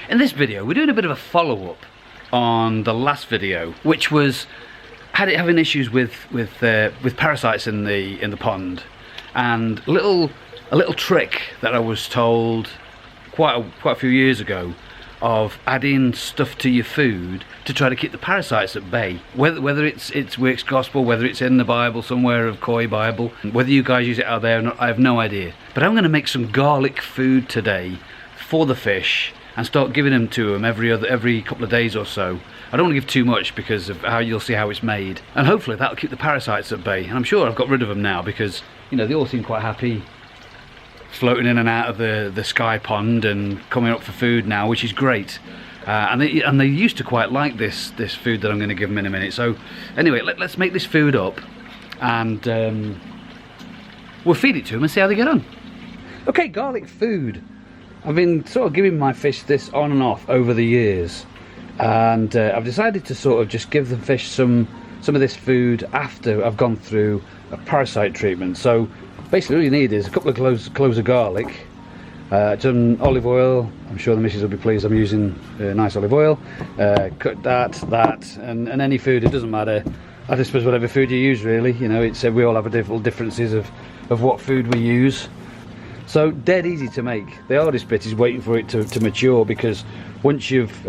In this video, we're doing a bit of a follow-up on the last video, which was having issues with parasites in the pond, and a little trick that I was told quite a few years ago of adding stuff to your food to try to keep the parasites at bay. Whether it's Wick's Gospel, whether it's in the Bible somewhere, of Koi Bible, whether you guys use it out there or not, I have no idea. But I'm going to make some garlic food today for the fish and start giving them to them every couple of days or so. I don't want to give too much because of how you'll see how it's made, and hopefully that'll keep the parasites at bay. And I'm sure I've got rid of them now because, you know, they all seem quite happy floating in and out of the sky pond and coming up for food now, which is great. And they used to quite like this food that I'm going to give them in a minute. So anyway, let's make this food up, and we'll feed it to them and see how they get on. Okay, garlic food. I've been sort of giving my fish this on and off over the years, and I've decided to sort of just give the fish some of this food after I've gone through a parasite treatment. So basically all you need is a couple of cloves of garlic, some olive oil. I'm sure the missus will be pleased I'm using nice olive oil. Cut that, and any food, it doesn't matter. I suppose whatever food you use, really. You know, it's we all have a differences of what food we use. So dead easy to make. The hardest bit is waiting for it to mature, because once you've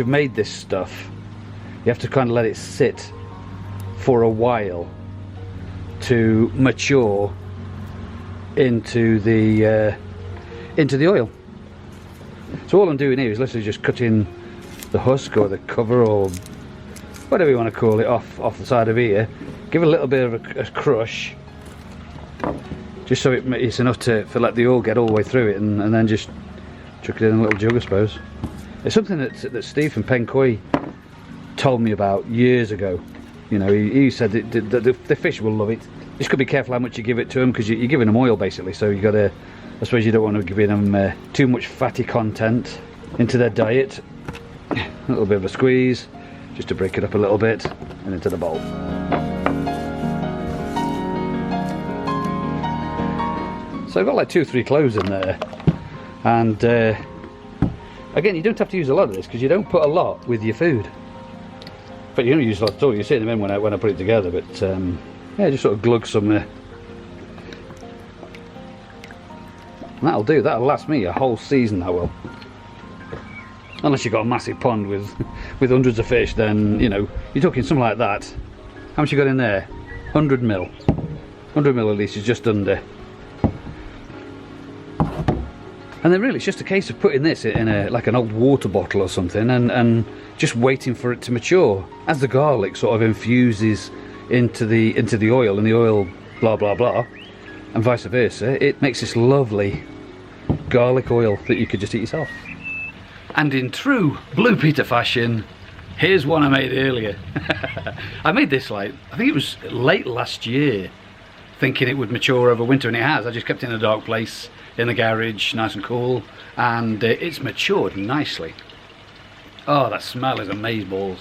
made this stuff, you have to kind of let it sit for a while to mature into the oil. So all I'm doing here is literally just cutting the husk or the cover or whatever you want to call it off the side of here. Give it a little bit of a crush, just so it's enough to let the oil get all the way through it, and then just chuck it in a little jug, I suppose. It's something that Steve from Pen Koi told me about years ago. You know, he said that the fish will love it. Just got to be careful how much you give it to them, because you're giving them oil basically. So you got to, I suppose you don't want to give them too much fatty content into their diet. A little bit of a squeeze, just to break it up a little bit, and into the bowl. So I've got like 2 or 3 cloves in there, and again, you don't have to use a lot of this because you don't put a lot with your food. But you don't use a lot at all. You see them in when I put it together. But yeah, just sort of glug some. And that'll do. That'll last me a whole season. That will. Unless you've got a massive pond with hundreds of fish, then you know you're talking something like that. How much you got in there? 100 ml. 100 ml at least is just under. And then really it's just a case of putting this in like an old water bottle or something, and just waiting for it to mature. As the garlic sort of infuses into the oil, and the oil blah blah blah, and vice versa, it makes this lovely garlic oil that you could just eat yourself. And in true Blue Peter fashion, here's one I made earlier. I made this I think it was late last year, thinking it would mature over winter, and it has. I just kept it in a dark place in the garage, nice and cool, and it's matured nicely. Oh, that smell is amazeballs.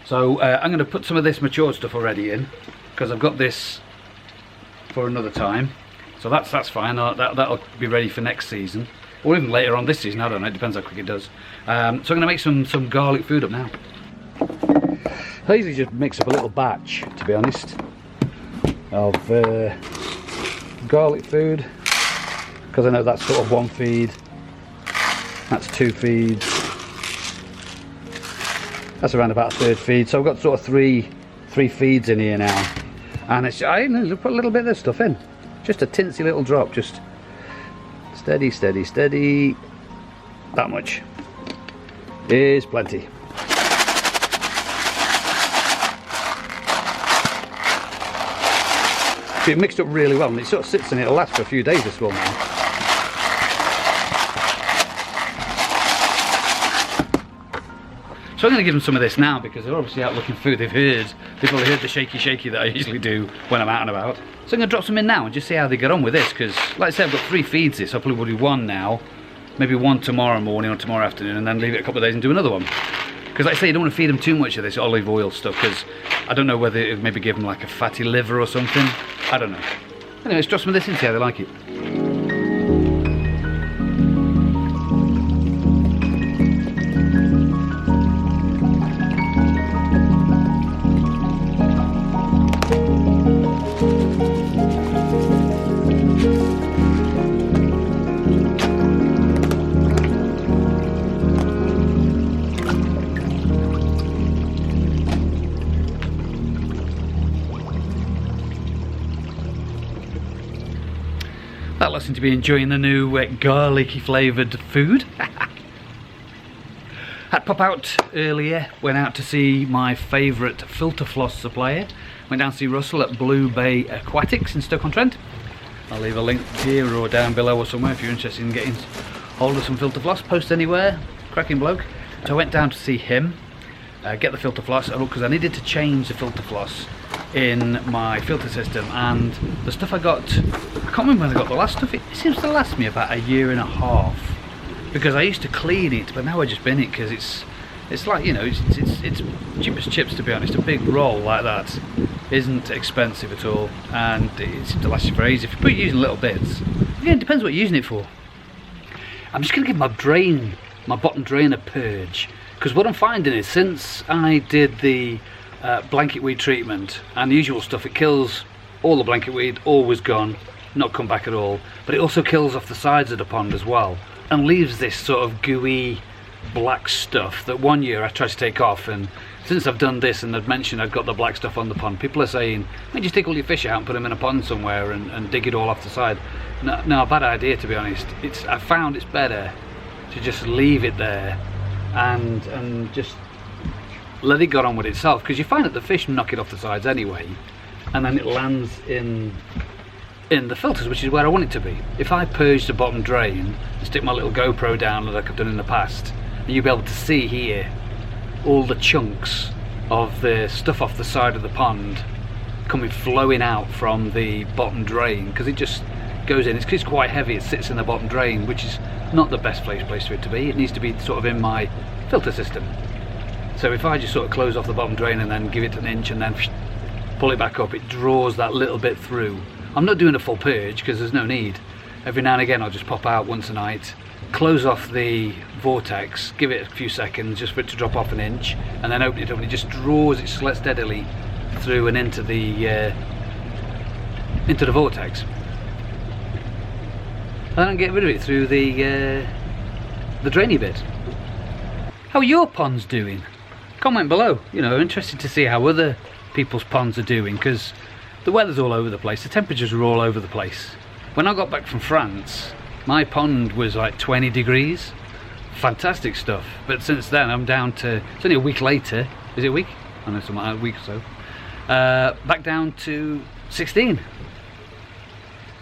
So I'm going to put some of this matured stuff already in, because I've got this for another time. So that's fine. That'll be ready for next season, or even later on this season. I don't know. It depends how quick it does. So I'm going to make some garlic food up now. I usually just mix up a little batch, to be honest, of garlic food, because I know that's sort of 1 feed, that's 2 feeds, that's around about a 3rd feed. So I've got sort of three feeds in here now, and I put a little bit of this stuff in, just a tinsy little drop, just steady, steady, steady. That much is plenty. So it mixed up really well, and it sort of sits and it'll last for a few days, this will now. So I'm going to give them some of this now, because they're obviously out looking food. They've probably heard the shaky that I usually do when I'm out and about. So I'm going to drop some in now and just see how they get on with this, because like I said, I've got 3 feeds this. I probably will do 1 now, maybe 1 tomorrow morning or tomorrow afternoon, and then leave it a couple of days and do another one. Because like I say, you don't want to feed them too much of this olive oil stuff, because I don't know whether it would maybe give them like a fatty liver or something. I don't know. Anyway, let's drop some of this in, see how they like it. That lot seem to be enjoying the new garlicky flavoured food. Had pop out earlier, went out to see my favourite filter floss supplier. Went down to see Russell at Blue Bay Aquatics in Stoke-on-Trent. I'll leave a link here or down below or somewhere if you're interested in getting hold of some filter floss. Post anywhere, cracking bloke. So I went down to see him, get the filter floss, because I needed to change the filter floss in my filter system, and the stuff I got, I can't remember when I got the last stuff. It seems to last me about a year and a half, because I used to clean it, but now I just bin it, because it's like, you know, it's cheap as chips, to be honest. A big roll like that isn't expensive at all, and it seems to last you for ages if you put it using little bits. Again, it depends what you're using it for. I'm just going to give my bottom drain a purge, because what I'm finding is, since I did the blanket weed treatment and the usual stuff, it kills all the blanket weed, always gone, not come back at all, but it also kills off the sides of the pond as well, and leaves this sort of gooey black stuff that one year I tried to take off, and since I've done this and I've mentioned I've got the black stuff on the pond, people are saying, "Hey, just take all your fish out and put them in a pond somewhere and dig it all off the side." No, bad idea, to be honest. I found it's better to just leave it there and just let it get on with itself, because you find that the fish knock it off the sides anyway, and then it lands in the filters, which is where I want it to be. If I purge the bottom drain and stick my little GoPro down like I've done in the past, you'll be able to see here all the chunks of the stuff off the side of the pond flowing out from the bottom drain, because it just goes in. It's quite heavy, it sits in the bottom drain, which is not the best place for it to be. It needs to be sort of in my filter system. So if I just sort of close off the bottom drain and then give it an inch and then pull it back up, it draws that little bit through. I'm not doing a full purge because there's no need. Every now and again I'll just pop out once a night, close off the vortex, give it a few seconds just for it to drop off an inch, and then open it up, and it just draws it steadily through and into the vortex. And then get rid of it through the drainy bit. How are your ponds doing? Comment below. You know, I'm interested to see how other people's ponds are doing, because the weather's all over the place, the temperatures are all over the place. When I got back from France, my pond was like 20 degrees. Fantastic stuff. But since then I'm down to, it's only a week later, is it a week? I know, something like a week or so. Back down to 16.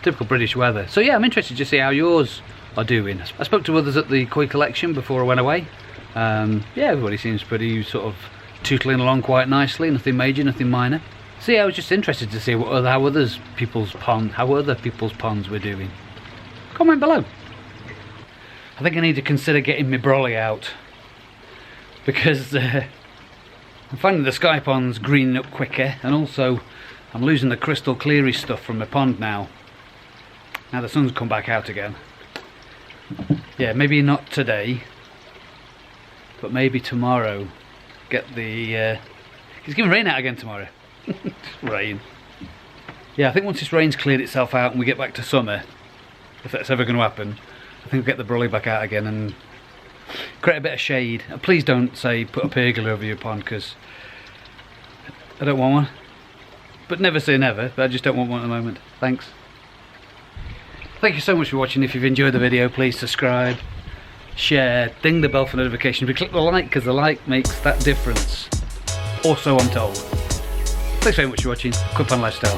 Typical British weather. So yeah, I'm interested to see how yours are doing. I spoke to others at the koi collection before I went away. Yeah, everybody seems pretty sort of tootling along quite nicely, nothing major, nothing minor. So yeah, I was just interested to see how other people's ponds were doing. Comment below. I think I need to consider getting my brolly out, because I'm finding the sky ponds greening up quicker, and also I'm losing the crystal cleary stuff from my pond now. Now the sun's come back out again. Yeah, maybe not today, but maybe tomorrow. Get the it's giving rain out again tomorrow. Rain. Yeah, I think once this rain's cleared itself out and we get back to summer, if that's ever going to happen, I think we'll get the brolly back out again and create a bit of shade. And please don't say put a pergola over your pond, because I don't want one. But never say never, but I just don't want one at the moment. Thanks. Thank you so much for watching. If you've enjoyed the video, please subscribe, share, ding the bell for notifications, but click the like, because the like makes that difference. Or so I'm told. Thanks very much for watching. Quick Pond Lifestyle.